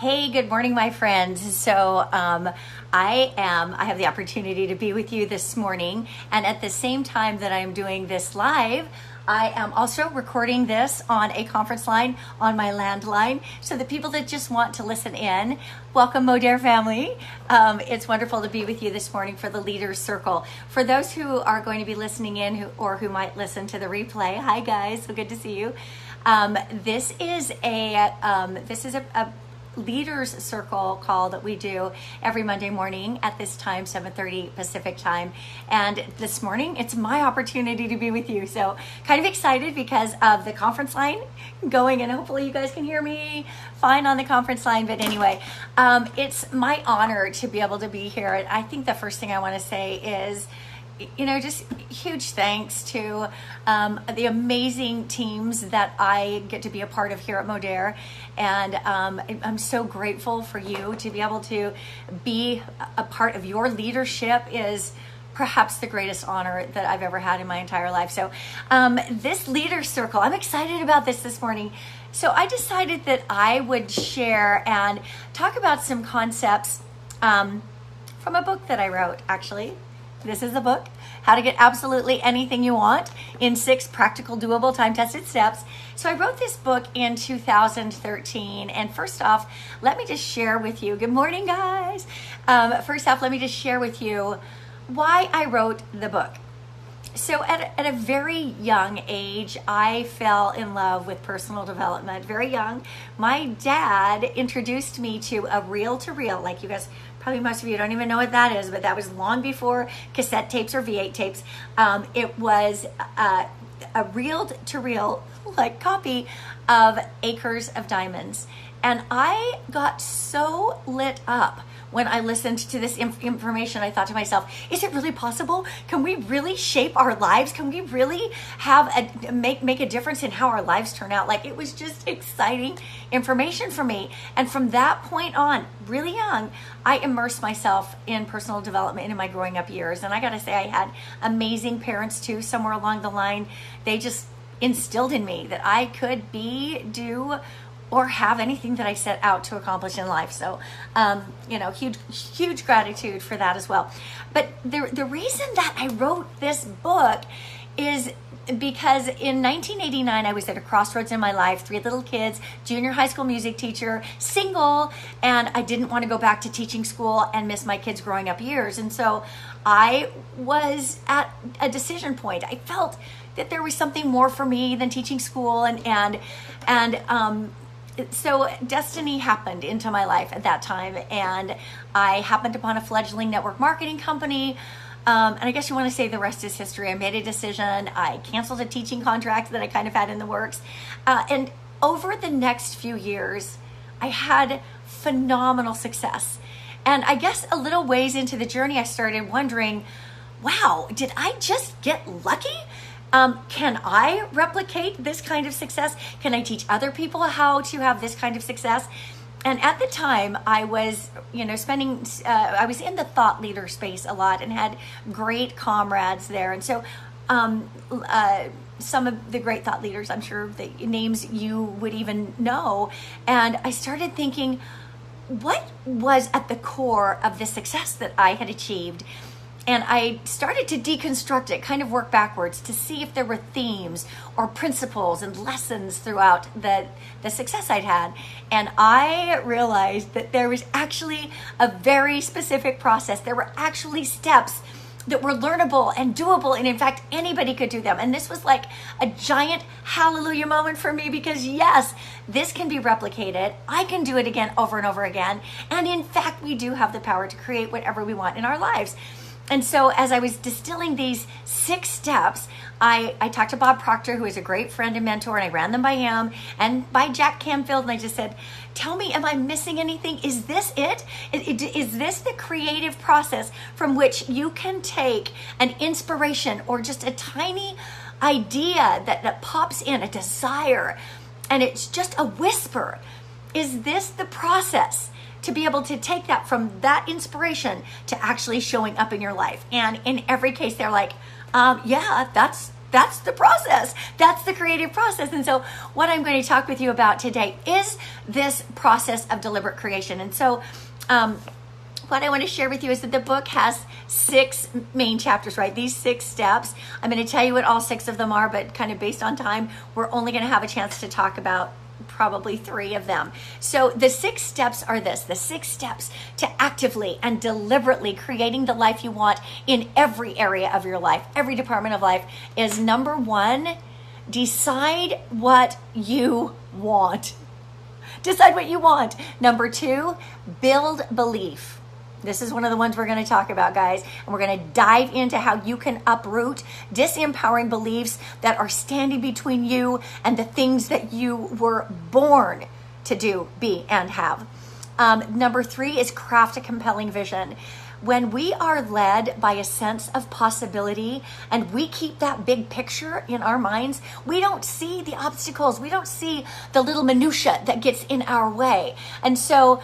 Hey, good morning, my friends. I have the opportunity to be with you this morning. And at the same time that I'm doing this live, I am also recording this on a conference line on my landline. So the people that just want to listen in, welcome Modere family. It's wonderful to be with you this morning for the Leaders Circle. For those who are going to be listening in or who might listen to the replay, hi guys, so good to see you. This is a Leaders Circle call that we do every Monday morning at this time, 7:30 Pacific time. And this morning, it's my opportunity to be with you. So kind of excited because of the conference line going, and hopefully you guys can hear me fine on the conference line. But anyway, it's my honor to be able to be here. And I think the first thing I want to say is, just huge thanks to the amazing teams that I get to be a part of here at Modere. And I'm so grateful for you to be able to be a part of your leadership is perhaps the greatest honor that I've ever had in my entire life. So this Leader Circle, I'm excited about this morning. So I decided that I would share and talk about some concepts from a book that I wrote, actually. This is the book, How to Get Absolutely Anything You Want in 6 Practical, Doable, Time-Tested Steps. So I wrote this book in 2013. And first off, let me just share with you, good morning, guys. First off, let me just share with you why I wrote the book. So at a very young age, I fell in love with personal development. Very young. My dad introduced me to a reel-to-reel, like you guys, probably most of you don't even know what that is, but that was long before cassette tapes or V8 tapes. It was a reel-to-reel like copy of Acres of Diamonds. And I got so lit up when I listened to this information. I thought to myself, is it really possible? Can we really shape our lives? Can we really make a difference in how our lives turn out? Like, it was just exciting information for me. And from that point on, really young, I immersed myself in personal development in my growing up years. And I gotta say, I had amazing parents too. Somewhere along the line, they just instilled in me that I could do or have anything that I set out to accomplish in life. So, huge gratitude for that as well. But the reason that I wrote this book is because in 1989, I was at a crossroads in my life, 3 little kids, junior high school music teacher, single, and I didn't want to go back to teaching school and miss my kids' growing up years. And so I was at a decision point. I felt that there was something more for me than teaching school, so destiny happened into my life at that time, and I happened upon a fledgling network marketing company. And I guess you want to say the rest is history. I made a decision. I canceled a teaching contract that I kind of had in the works. And over the next few years, I had phenomenal success. And I guess a little ways into the journey, I started wondering, wow, did I just get lucky? Can I replicate this kind of success? Can I teach other people how to have this kind of success? And at the time, I was, I was in the thought leader space a lot and had great comrades there. And so some of the great thought leaders, I'm sure the names you would even know. And I started thinking, what was at the core of the success that I had achieved? And I started to deconstruct it, kind of work backwards to see if there were themes or principles and lessons throughout the success I'd had. And I realized that there was actually a very specific process. There were actually steps that were learnable and doable. And in fact, anybody could do them. And this was like a giant hallelujah moment for me because yes, this can be replicated. I can do it again over and over again. And in fact, we do have the power to create whatever we want in our lives. And so as I was distilling these 6 steps, I talked to Bob Proctor, who is a great friend and mentor, and I ran them by him and by Jack Canfield. And I just said, tell me, am I missing anything? Is this it? Is this the creative process from which you can take an inspiration or just a tiny idea that pops in, a desire, and it's just a whisper? Is this the process to be able to take that from that inspiration to actually showing up in your life? And in every case, they're like, yeah, That's the process. That's the creative process. And so what I'm going to talk with you about today is this process of deliberate creation. And so what I want to share with you is that the book has 6 main chapters, right? These 6 steps. I'm going to tell you what all 6 of them are, but kind of based on time, we're only going to have a chance to talk about probably 3 of them. So the 6 steps are this: the 6 steps to actively and deliberately creating the life you want in every area of your life, every department of life, is number 1, decide what you want. Decide what you want. Number 2, build belief. This is one of the ones we're going to talk about, guys. And we're going to dive into how you can uproot disempowering beliefs that are standing between you and the things that you were born to do, be, and have. Number 3 is craft a compelling vision. When we are led by a sense of possibility and we keep that big picture in our minds, we don't see the obstacles. We don't see the little minutia that gets in our way. And so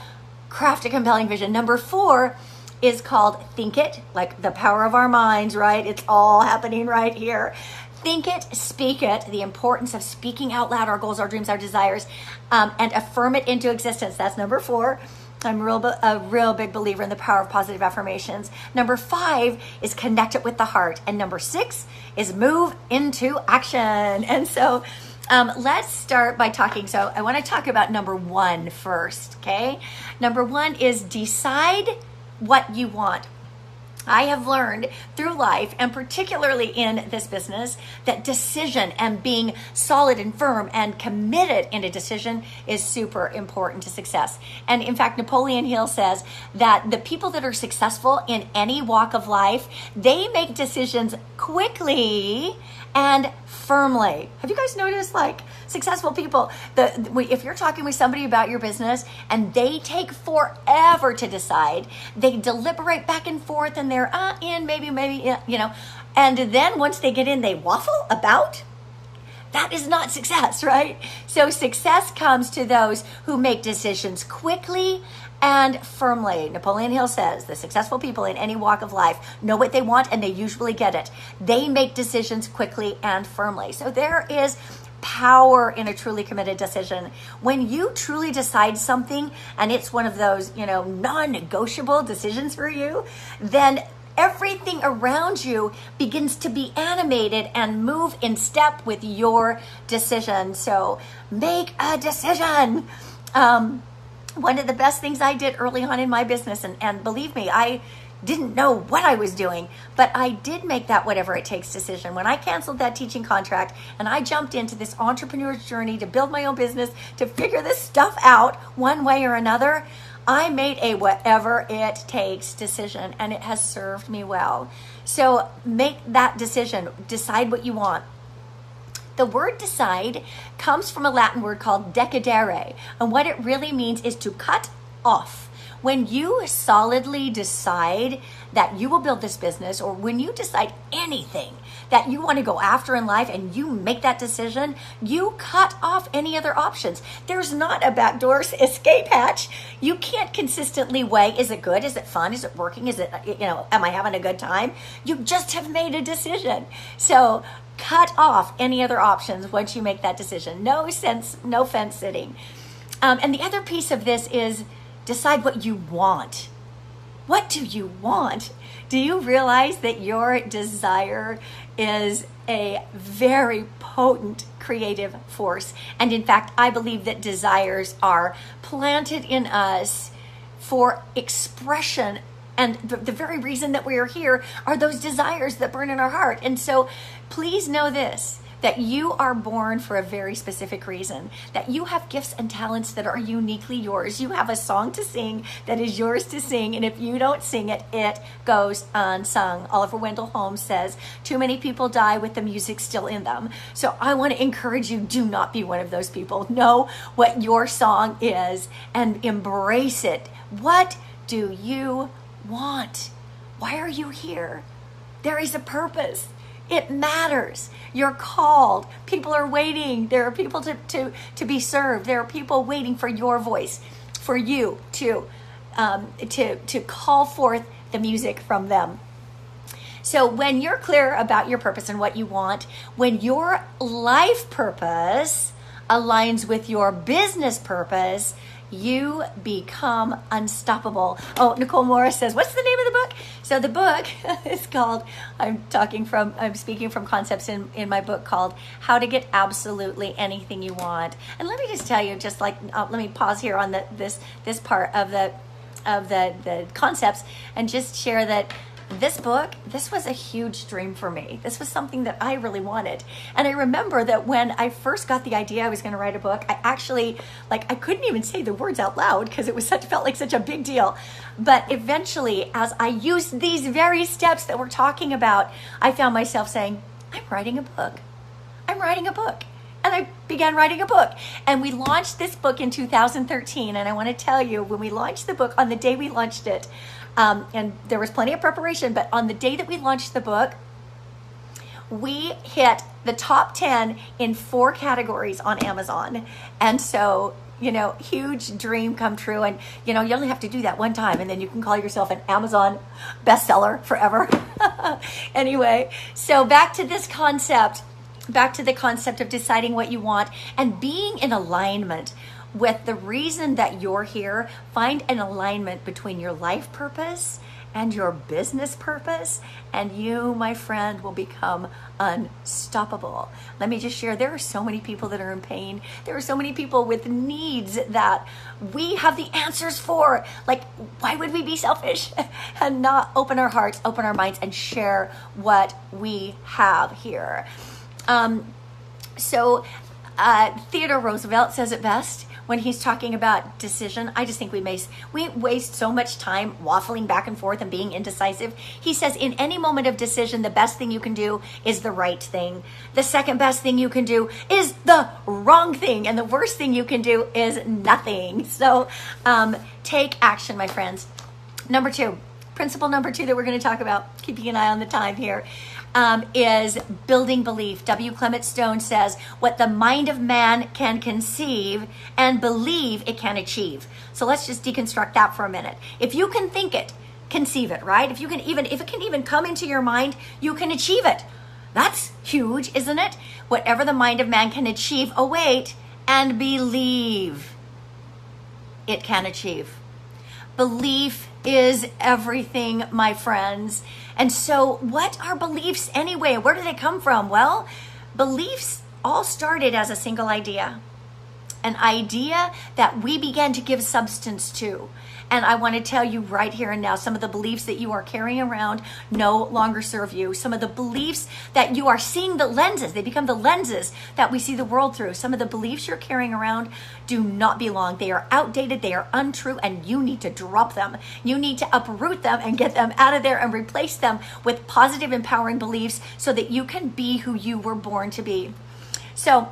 craft a compelling vision. Number 4 is called Think It, like the power of our minds, right? It's all happening right here. Think it, speak it, the importance of speaking out loud our goals, our dreams, our desires, and affirm it into existence. That's number 4. I'm a real big believer in the power of positive affirmations. Number 5 is connect it with the heart. And number 6 is move into action. And so let's start by talking. So I want to talk about number 1 first, okay? Number 1 is decide what you want. I have learned through life, and particularly in this business, that decision and being solid and firm and committed in a decision is super important to success. And in fact, Napoleon Hill says that the people that are successful in any walk of life, they make decisions quickly and firmly. Have you guys noticed, like, successful people, if you're talking with somebody about your business and they take forever to decide, they deliberate back and forth and they're in, maybe, you know, and then once they get in, they waffle about. That is not success, right? So success comes to those who make decisions quickly and firmly. Napoleon Hill says the successful people in any walk of life know what they want and they usually get it. They make decisions quickly and firmly. So there is power in a truly committed decision. When you truly decide something and it's one of those, you know, non-negotiable decisions for you, then everything around you begins to be animated and move in step with your decision. So make a decision. One of the best things I did early on in my business, and believe me, I didn't know what I was doing, but I did make that whatever it takes decision. When I canceled that teaching contract and I jumped into this entrepreneur's journey to build my own business, to figure this stuff out one way or another, I made a whatever it takes decision, and it has served me well. So make that decision. Decide what you want. The word decide comes from a Latin word called decidere, and what it really means is to cut off. When you solidly decide that you will build this business, or when you decide anything that you want to go after in life and you make that decision, you cut off any other options. There's not a backdoor escape hatch. You can't consistently weigh, is it good? Is it fun? Is it working? Is it, you know, am I having a good time? You just have made a decision. So cut off any other options once you make that decision. No fence sitting. And the other piece of this is decide what you want. What do you want? Do you realize that your desire is a very potent creative force? And in fact, I believe that desires are planted in us for expression. And the very reason that we are here are those desires that burn in our heart. And so please know this, that you are born for a very specific reason, that you have gifts and talents that are uniquely yours. You have a song to sing that is yours to sing, and if you don't sing it, it goes unsung. Oliver Wendell Holmes says, too many people die with the music still in them. So I want to encourage you, do not be one of those people. Know what your song is and embrace it. What do you want? Why are you here? There is a purpose. It matters. You're called. People are waiting. There are people to be served. There are people waiting for your voice, for you to call forth the music from them. So when you're clear about your purpose and what you want, when your life purpose aligns with your business purpose, you become unstoppable. Oh, Nicole Morris says, what's the name of the book? So the book is called, I'm speaking from concepts in my book called How to Get Absolutely Anything You Want. And let me just tell you, just like, let me pause here on this part of the concepts and just share that this book, this was a huge dream for me. This was something that I really wanted. And I remember that when I first got the idea I was going to write a book, I actually, I couldn't even say the words out loud because it felt like such a big deal. But eventually, as I used these very steps that we're talking about, I found myself saying, I'm writing a book. I'm writing a book. And I began writing a book. And we launched this book in 2013. And I want to tell you, when we launched the book, on the day we launched it, and there was plenty of preparation, but on the day that we launched the book, we hit the top 10 in 4 categories on Amazon. And so, huge dream come true. And, you only have to do that one time, and then you can call yourself an Amazon bestseller forever. Anyway, so back to the concept of deciding what you want and being in alignment with the reason that you're here. Find an alignment between your life purpose and your business purpose, and you, my friend, will become unstoppable. Let me just share, there are so many people that are in pain. There are so many people with needs that we have the answers for. Why would we be selfish and not open our hearts, open our minds, and share what we have here? Theodore Roosevelt says it best when he's talking about decision. I just think we waste so much time waffling back and forth and being indecisive. He says, in any moment of decision, the best thing you can do is the right thing. The second best thing you can do is the wrong thing. And the worst thing you can do is nothing. So take action, my friends. Principle number 2 that we're going to talk about, keeping an eye on the time here, is building belief. W. Clement Stone says, what the mind of man can conceive and believe it can achieve. So let's just deconstruct that for a minute. If you can think it, conceive it, right? If it can even come into your mind, you can achieve it. That's huge, isn't it? Whatever the mind of man can achieve, await and believe it can achieve. Belief is everything, my friends. And so what are beliefs anyway? Where do they come from? Well, beliefs all started as a single idea, an idea that we began to give substance to. And I want to tell you right here and now, some of the beliefs that you are carrying around no longer serve you. Some of the beliefs that you are seeing, the lenses, they become the lenses that we see the world through. Some of the beliefs you're carrying around do not belong. They are outdated, they are untrue, and you need to drop them. You need to uproot them and get them out of there and replace them with positive, empowering beliefs so that you can be who you were born to be. So,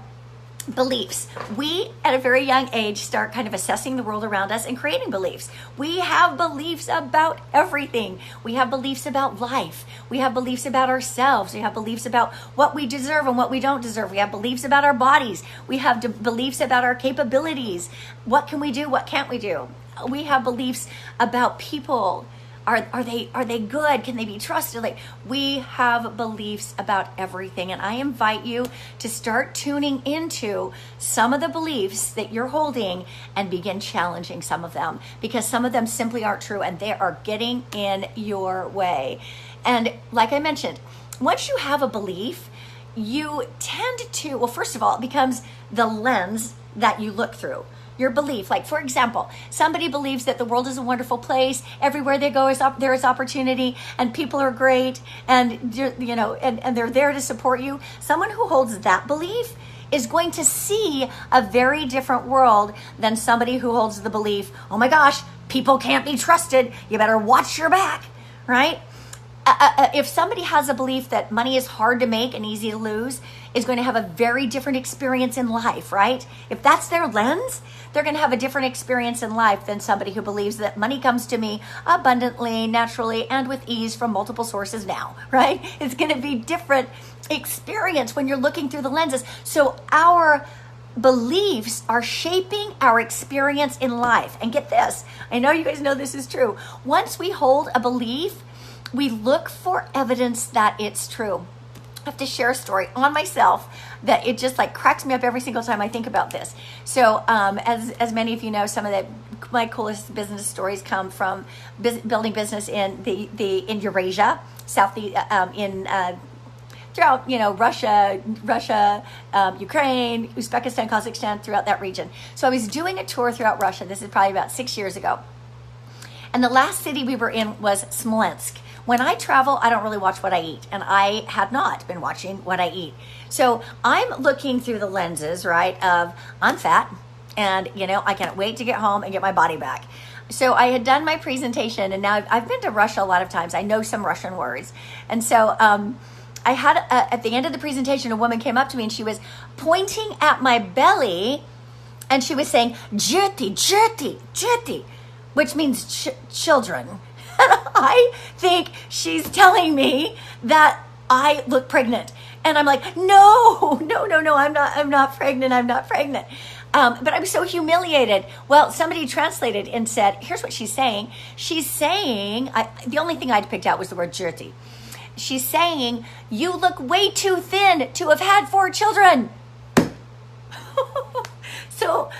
beliefs. We, at a very young age, start kind of assessing the world around us and creating beliefs. We have beliefs about everything. We have beliefs about life. We have beliefs about ourselves. We have beliefs about what we deserve and what we don't deserve. We have beliefs about our bodies. We have beliefs about our capabilities. What can we do? What can't we do? We have beliefs about people. Are they good? Can they be trusted? We have beliefs about everything. And I invite you to start tuning into some of the beliefs that you're holding and begin challenging some of them, because some of them simply aren't true and they are getting in your way. And like I mentioned, once you have a belief, you tend to, well, first of all, it becomes the lens that you look through. Your belief, for example, somebody believes that the world is a wonderful place. Everywhere they go there is opportunity, and people are great, and and they're there to support you. Someone who holds that belief is going to see a very different world than somebody who holds the belief, oh my gosh, people can't be trusted. You better watch your back, right? If somebody has a belief that money is hard to make and easy to lose, is going to have a very different experience in life, right? If that's their lens, they're going to have a different experience in life than somebody who believes that money comes to me abundantly, naturally, and with ease from multiple sources now, right? It's going to be different experience when you're looking through the lenses. So our beliefs are shaping our experience in life. And get this, I know you guys know this is true. Once we hold a belief, we look for evidence that it's true. I have to share a story on myself that it just like cracks me up every single time I think about this. So as many of you know, some of my coolest business stories come from building business in in Eurasia, throughout, Russia, Ukraine, Uzbekistan, Kazakhstan, throughout that region. So I was doing a tour throughout Russia. This is probably about 6 years ago. And the last city we were in was Smolensk. When I travel, I don't really watch what I eat, and I had not been watching what I eat. So I'm looking through the lenses, right, of I'm fat, and, I can't wait to get home and get my body back. So I had done my presentation, and now I've been to Russia a lot of times. I know some Russian words. And so I had, at the end of the presentation, a woman came up to me, and she was pointing at my belly, and she was saying, "Jirti, jirti, jirti," which means children. And I think she's telling me that I look pregnant. And I'm like, no, I'm not pregnant. But I'm so humiliated. Well, somebody translated and said, here's what she's saying. She's saying, the only thing I'd picked out was the word jirti. She's saying, you look way too thin to have had 4 children. So,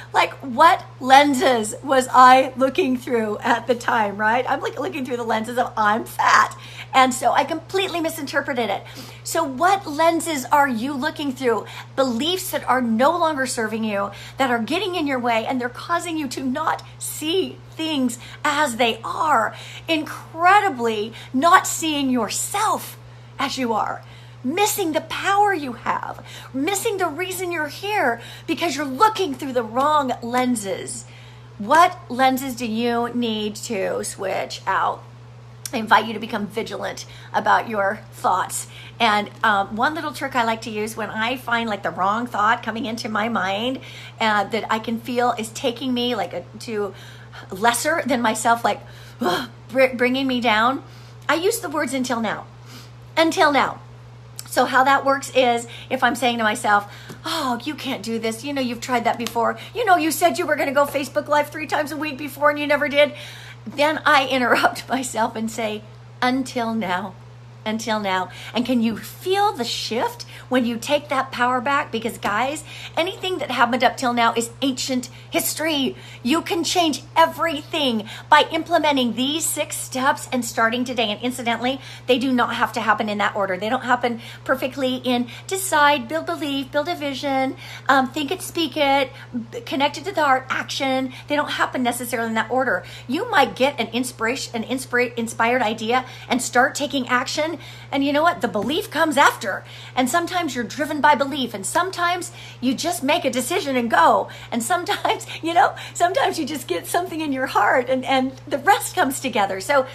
what lenses was I looking through at the time, right? I'm looking through the lenses of I'm fat. And so I completely misinterpreted it. So what lenses are you looking through? Beliefs that are no longer serving you, that are getting in your way, and they're causing you to not see things as they are. Incredibly, not seeing yourself as you are. Missing the power you have, missing the reason you're here because you're looking through the wrong lenses. What lenses do you need to switch out? I invite you to become vigilant about your thoughts. And one little trick I like to use when I find the wrong thought coming into my mind that I can feel is taking me to lesser than myself, bringing me down, I use the words until now. Until now. So how that works is if I'm saying to myself, oh, you can't do this. You've tried that before. You said you were going to go Facebook Live 3 times a week before and you never did. Then I interrupt myself and say, until now. Until now. And can you feel the shift when you take that power back? Because guys, anything that happened up till now is ancient history. You can change everything by implementing these 6 steps and starting today. And incidentally, they do not have to happen in that order. They don't happen perfectly in decide, build belief, build a vision, think it, speak it, connect it to the heart, action. They don't happen necessarily in that order. You might get an inspired idea and start taking action. And you know what? The belief comes after. And sometimes you're driven by belief. And sometimes you just make a decision and go. And sometimes, sometimes you just get something in your heart and the rest comes together. So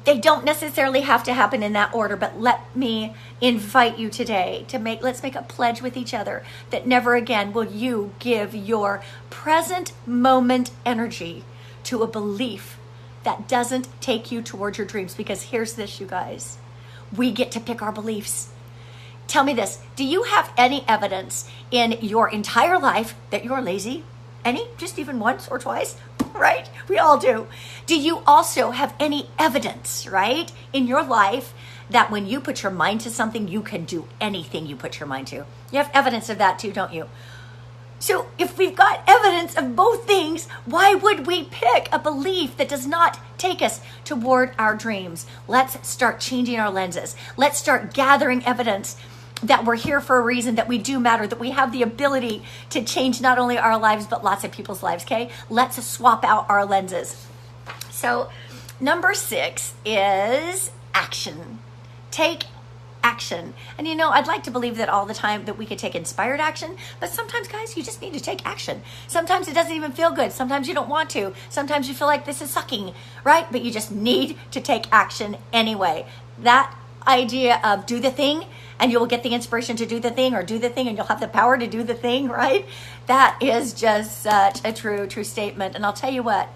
they don't necessarily have to happen in that order. But let me invite you today to let's make a pledge with each other that never again will you give your present moment energy to a belief that doesn't take you towards your dreams. Because here's this, you guys. We get to pick our beliefs. Tell me this. Do you have any evidence in your entire life that you're lazy? Any? Just even once or twice? Right? We all do. Do you also have any evidence, right, in your life that when you put your mind to something, you can do anything you put your mind to? You have evidence of that too, don't you? So if we've got evidence of both things, why would we pick a belief that does not take us toward our dreams? Let's start changing our lenses. Let's start gathering evidence that we're here for a reason, that we do matter, that we have the ability to change not only our lives, but lots of people's lives, okay? Let's swap out our lenses. So number 6 is action. Take action. And I'd like to believe that all the time that we could take inspired action, but sometimes, guys, you just need to take action. Sometimes it doesn't even feel good. Sometimes you don't want to. Sometimes you feel like this is sucking, right? But you just need to take action anyway. That idea of do the thing and you'll get the inspiration to do the thing, or do the thing and you'll have the power to do the thing, right? That is just such a true statement. And I'll tell you what,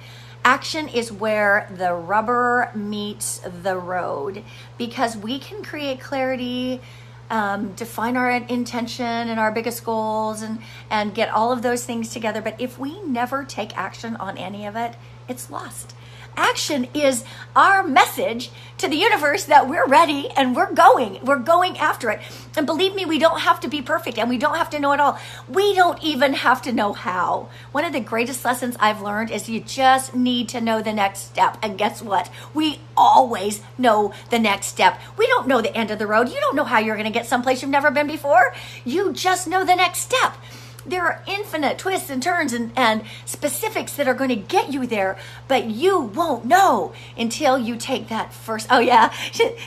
action is where the rubber meets the road, because we can create clarity, define our intention and our biggest goals and get all of those things together. But if we never take action on any of it, it's lost. Action is our message to the universe that we're ready and we're going after it. And believe me, we don't have to be perfect and we don't have to know it all. We don't even have to know how. One of the greatest lessons I've learned is you just need to know the next step. And guess what? We always know the next step. We don't know the end of the road. You don't know how you're going to get someplace you've never been before. You just know the next step. There are infinite twists and turns and specifics that are going to get you there, but you won't know until you take that first. Oh yeah,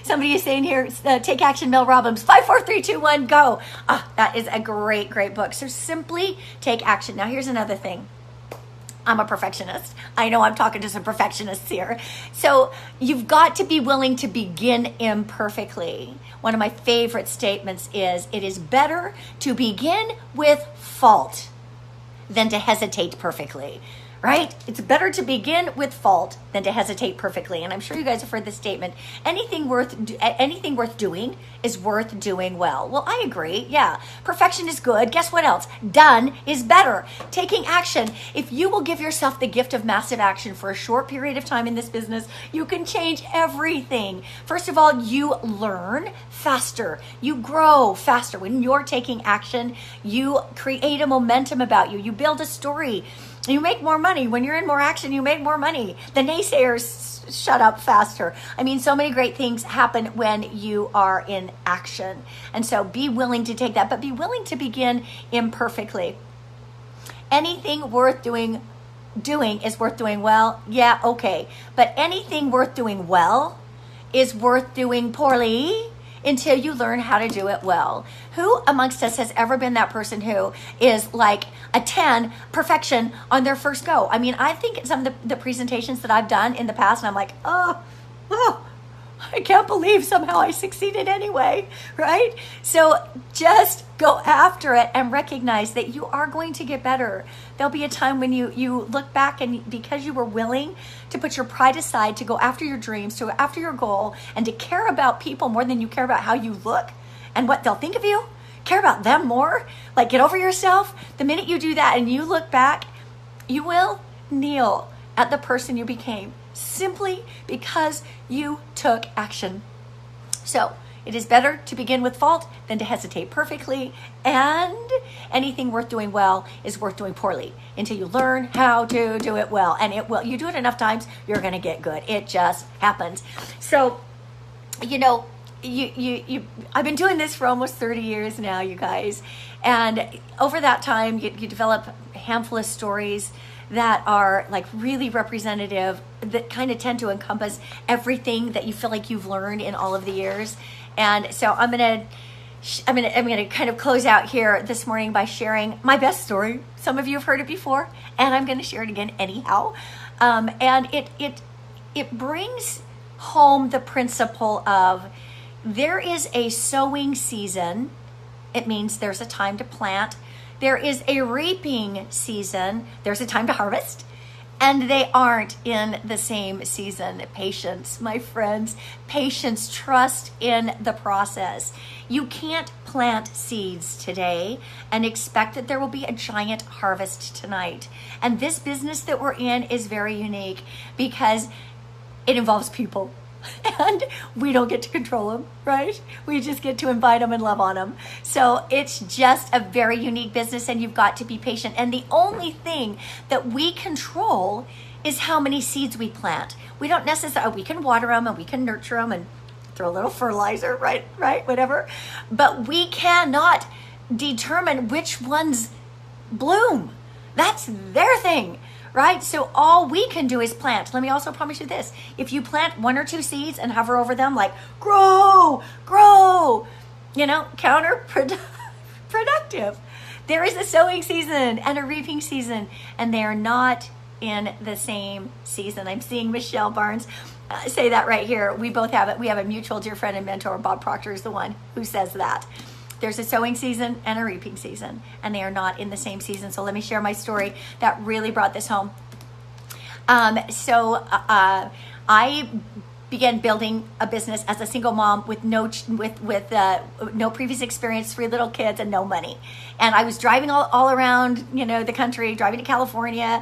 somebody is saying here, take action, Mel Robbins. 5, 4, 3, 2, 1, go. That is a great, great book. So simply take action. Now here's another thing. I'm a perfectionist. I know I'm talking to some perfectionists here. So you've got to be willing to begin imperfectly. One of my favorite statements is, it is better to begin with fault than to hesitate perfectly. Right? It's better to begin with fault than to hesitate perfectly. And I'm sure you guys have heard this statement. Anything worth doing is worth doing well. Well, I agree. Yeah. Perfection is good. Guess what else? Done is better. Taking action. If you will give yourself the gift of massive action for a short period of time in this business, you can change everything. First of all, you learn faster. You grow faster. When you're taking action, you create a momentum about you. You build a story. You make more money. When you're in more action, you make more money. The naysayers shut up faster. I mean, so many great things happen when you are in action. And so be willing to take that, but be willing to begin imperfectly. Anything worth doing is worth doing well. Yeah, okay. But anything worth doing well is worth doing poorly until you learn how to do it well. Who amongst us has ever been that person who is like a 10 perfection on their first go? I mean, I think some of the presentations that I've done in the past, and I'm like, oh, I can't believe somehow I succeeded anyway, right? So just go after it and recognize that you are going to get better. There'll be a time when you look back, and because you were willing to put your pride aside, to go after your dreams, to go after your goal, and to care about people more than you care about how you look and what they'll think of you, care about them more, like get over yourself. The minute you do that and you look back, you will kneel at the person you became, simply because you took action. So it is better to begin with fault than to hesitate perfectly, and anything worth doing well is worth doing poorly until you learn how to do it well. And it will. You do it enough times, you're going to get good. It just happens. So, you know, I've been doing this for almost 30 years now, you guys. And over that time, you develop a handful of stories that are like really representative, that kind of tend to encompass everything that you feel like you've learned in all of the years. And so I'm gonna kind of close out here this morning by sharing my best story. Some of you have heard it before, and I'm going to share it again anyhow. And it brings home the principle of, there is a sowing season. It means there's a time to plant. There is a reaping season. There's a time to harvest. And they aren't in the same season. Patience, my friends. Patience, trust in the process. You can't plant seeds today and expect that there will be a giant harvest tonight. And this business that we're in is very unique because it involves people. And we don't get to control them, right? We just get to invite them and love on them. So it's just a very unique business, and you've got to be patient. And the only thing that we control is how many seeds we plant. We don't necessarily, we can water them and we can nurture them and throw a little fertilizer, right, whatever. But we cannot determine which ones bloom. That's their thing. Right? So all we can do is plant. Let me also promise you this. If you plant 1 or 2 seeds and hover over them like, grow, counterproductive. There is a sowing season and a reaping season, and they are not in the same season. I'm seeing Michelle Barnes say that right here. We both have it. We have a mutual dear friend and mentor. Bob Proctor is the one who says that. There's a sowing season and a reaping season, and they are not in the same season. So let me share my story that really brought this home. I began building a business as a single mom with no previous experience, 3 little kids, and no money. And I was driving all around, the country, driving to California,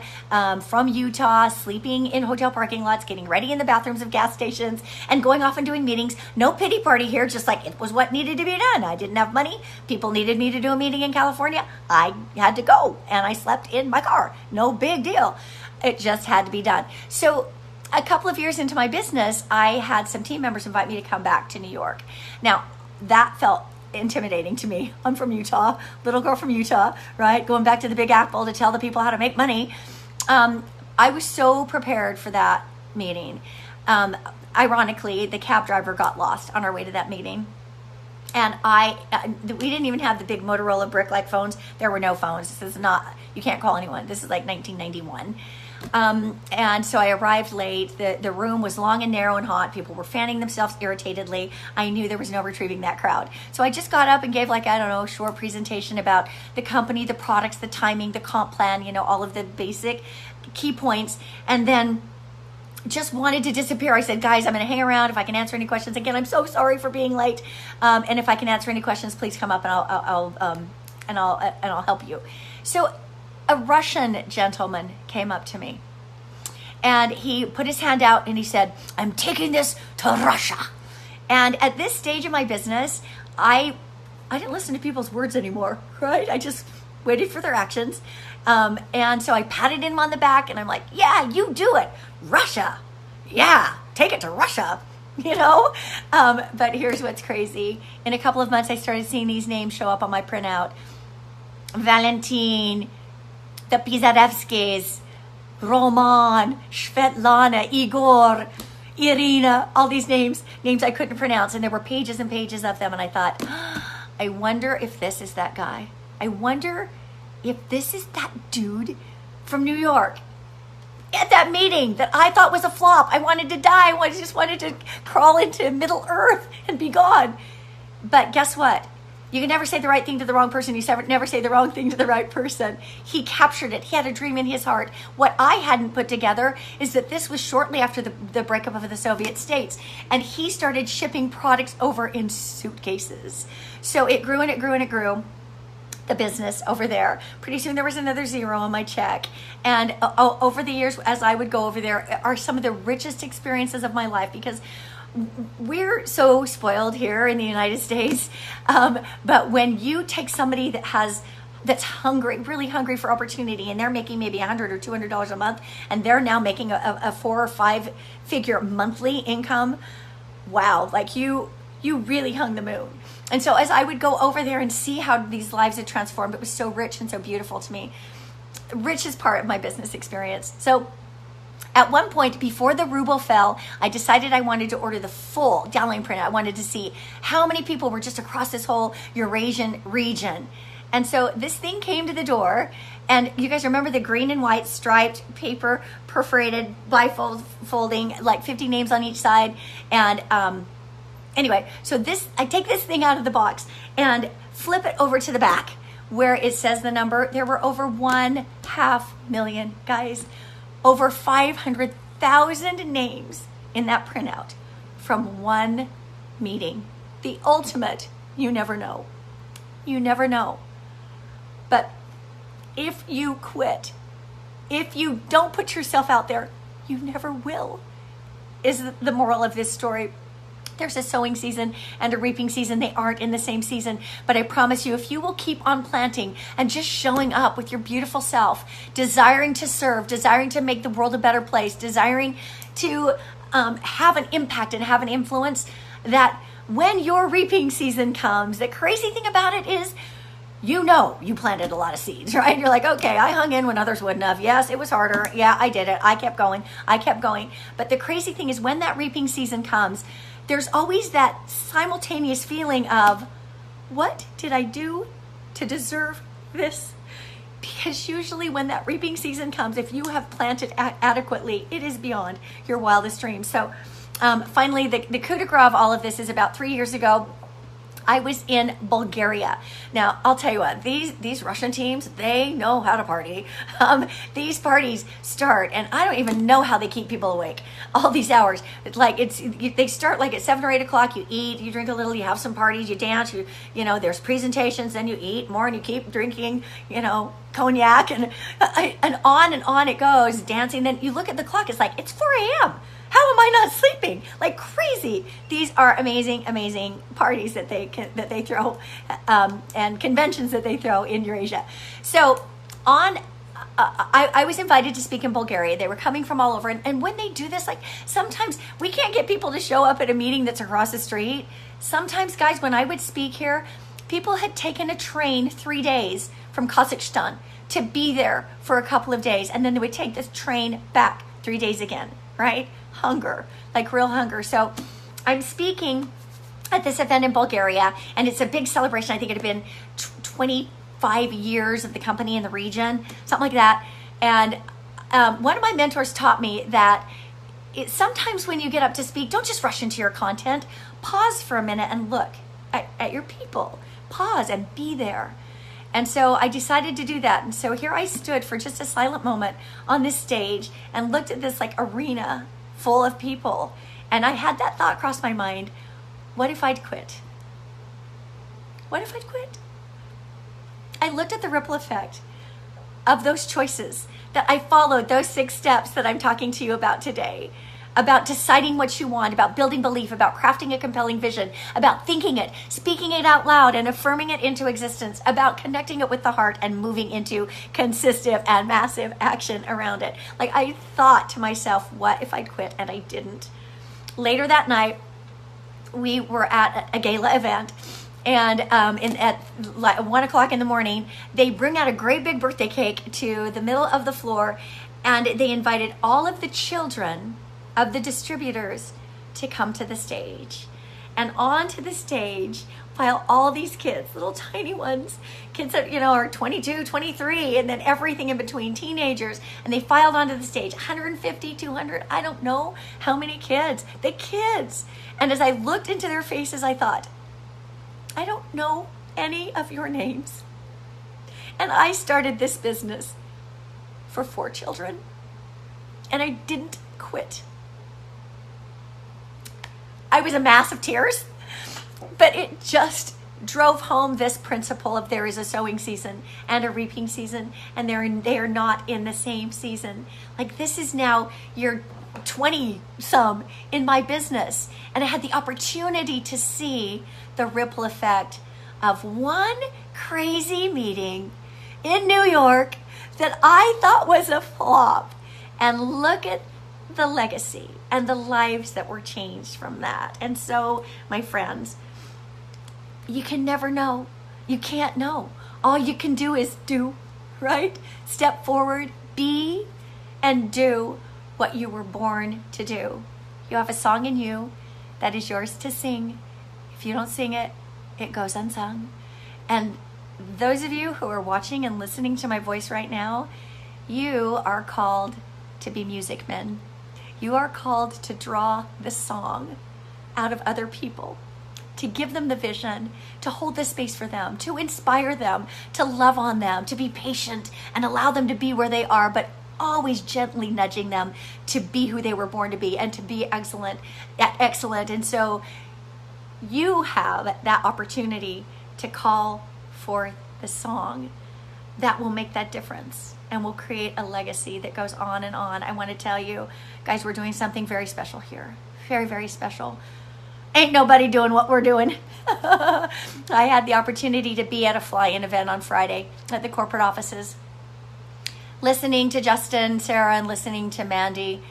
from Utah, sleeping in hotel parking lots, getting ready in the bathrooms of gas stations, and going off and doing meetings. No pity party here, just like it was what needed to be done. I didn't have money. People needed me to do a meeting in California. I had to go, and I slept in my car. No big deal. It just had to be done. So a couple of years into my business, I had some team members invite me to come back to New York. Now, that felt intimidating to me. I'm from Utah, little girl from Utah, right? Going back to the Big Apple to tell the people how to make money. I was so prepared for that meeting. Ironically, the cab driver got lost on our way to that meeting. And we didn't even have the big Motorola brick-like phones. There were no phones. This is not, you can't call anyone. This is like 1991. And so I arrived late. The room was long and narrow and hot. People were fanning themselves irritatedly. I knew there was no retrieving that crowd. So I just got up and gave a short presentation about the company, the products, the timing, the comp plan, all of the basic key points. And then just wanted to disappear. I said, guys, I'm going to hang around if I can answer any questions. Again, I'm so sorry for being late. And if I can answer any questions, please come up and I'll help you. So a Russian gentleman came up to me and he put his hand out and he said, I'm taking this to Russia. And at this stage of my business, I didn't listen to people's words anymore, right? I just waited for their actions. And so I patted him on the back and I'm like, yeah, you do it. Russia. Yeah, take it to Russia, But here's what's crazy. In a couple of months, I started seeing these names show up on my printout. Valentin, the Pizarevskis, Roman, Svetlana, Igor, Irina, all these names I couldn't pronounce. And there were pages and pages of them. And I thought, I wonder if this is that guy. I wonder if this is that dude from New York at that meeting that I thought was a flop. I wanted to die. I just wanted to crawl into Middle Earth and be gone. But guess what? You can never say the right thing to the wrong person. You never say the wrong thing to the right person. He captured it. He had a dream in his heart. What I hadn't put together is that this was shortly after the breakup of the Soviet states. And he started shipping products over in suitcases. So it grew and it grew and it grew. The business over there. Pretty soon there was another zero on my check. And over the years, as I would go over there, are some of the richest experiences of my life, because we're so spoiled here in the United States. But when you take somebody that's hungry, really hungry for opportunity, and they're making maybe $100 or $200 a month, and they're now making a 4 or 5 figure monthly income, wow, like you really hung the moon. And so as I would go over there and see how these lives had transformed, it was so rich and so beautiful to me. Richest part of my business experience. So at one point, before the ruble fell, I decided I wanted to order the full downline print. I wanted to see how many people were just across this whole Eurasian region. And so this thing came to the door, and you guys remember the green and white striped paper, perforated, bifolding, like 50 names on each side. And anyway, so I take this thing out of the box and flip it over to the back where it says the number. There were over 500,000, guys, over 500,000 names in that printout from one meeting. The ultimate, you never know. You never know. But if you quit, if you don't put yourself out there, you never will, is the moral of this story. There's a sowing season and a reaping season. They aren't in the same season. But I promise you, if you will keep on planting and just showing up with your beautiful self, desiring to serve, desiring to make the world a better place, desiring to have an impact and have an influence, that when your reaping season comes, the crazy thing about it is, you planted a lot of seeds, right? You're like, okay, I hung in when others wouldn't have. Yes, it was harder. Yeah, I did it. I kept going. But the crazy thing is, when that reaping season comes, there's always that simultaneous feeling of, what did I do to deserve this? Because usually when that reaping season comes, if you have planted adequately, it is beyond your wildest dreams. So finally, the coup de grace of all of this is about 3 years ago. I was in Bulgaria. Now, I'll tell you what, these Russian teams, they know how to party. These parties start, and I don't even know how they keep people awake all these hours. They start like at 7 or 8 o'clock. You eat, you drink a little, you have some parties, you dance, there's presentations, then you eat more, and you keep drinking, cognac, and on it goes, dancing. Then you look at the clock, it's like, it's 4 a.m. How am I not sleeping like crazy? These are amazing, amazing parties that they throw, and conventions that they throw in Eurasia. So I was invited to speak in Bulgaria. They were coming from all over, and when they do this, like sometimes we can't get people to show up at a meeting that's across the street. Sometimes, guys, when I would speak here, people had taken a train 3 days from Kazakhstan to be there for a couple of days, and then they would take this train back 3 days again, right? Hunger, like real hunger. So I'm speaking at this event in Bulgaria, and it's a big celebration. I think it had been 25 years of the company in the region, something like that. And one of my mentors taught me that sometimes when you get up to speak, don't just rush into your content. Pause for a minute and look at your people. Pause and be there. And so I decided to do that. And so here I stood for just a silent moment on this stage and looked at this like arena full of people. And I had that thought cross my mind. What if I'd quit? What if I'd quit? I looked at the ripple effect of those choices that I followed, those 6 steps that I'm talking to you about today, about deciding what you want, about building belief, about crafting a compelling vision, about thinking it, speaking it out loud and affirming it into existence, about connecting it with the heart and moving into consistent and massive action around it. Like I thought to myself, what if I'd quit? And I didn't. Later that night, we were at a gala event, and at 1 o'clock in the morning, they bring out a great big birthday cake to the middle of the floor, and they invited all of the children of the distributors to come to the stage. And onto the stage file all these kids, little tiny ones, kids that are 22, 23, and then everything in between, teenagers, and they filed onto the stage, 150, 200, I don't know how many kids, the kids. And as I looked into their faces, I thought, I don't know any of your names. And I started this business for 4 children, and I didn't quit. I was a mass of tears, but it just drove home this principle of there is a sowing season and a reaping season, and they are not in the same season. Like this is now year 20 some in my business, and I had the opportunity to see the ripple effect of one crazy meeting in New York that I thought was a flop, and look at the legacy and the lives that were changed from that. And so, my friends, you can never know. You can't know. All you can do is do, right? Step forward, be, and do what you were born to do. You have a song in you that is yours to sing. If you don't sing it, it goes unsung. And those of you who are watching and listening to my voice right now, you are called to be music men. You are called to draw the song out of other people, to give them the vision, to hold the space for them, to inspire them, to love on them, to be patient and allow them to be where they are, but always gently nudging them to be who they were born to be and to be excellent. And so you have that opportunity to call forth the song that will make that difference and will create a legacy that goes on and on. I want to tell you, guys, we're doing something very special here. Very, very special. Ain't nobody doing what we're doing. I had the opportunity to be at a fly-in event on Friday at the corporate offices, listening to Justin, Sarah, and listening to Mandy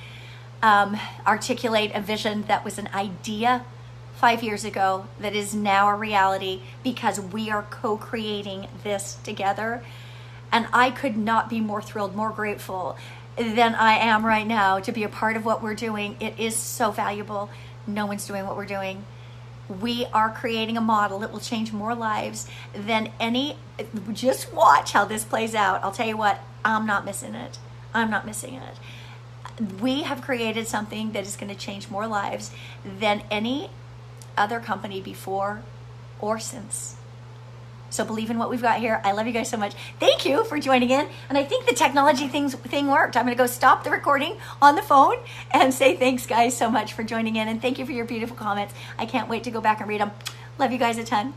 articulate a vision that was an idea 5 years ago that is now a reality because we are co-creating this together. And I could not be more thrilled, more grateful than I am right now to be a part of what we're doing. It is so valuable. No one's doing what we're doing. We are creating a model that will change more lives than any. Just watch how this plays out. I'll tell you what, I'm not missing it. I'm not missing it. We have created something that is going to change more lives than any other company before or since. So believe in what we've got here. I love you guys so much. Thank you for joining in. And I think the technology thing worked. I'm going to go stop the recording on the phone and say thanks, guys, so much for joining in. And thank you for your beautiful comments. I can't wait to go back and read them. Love you guys a ton.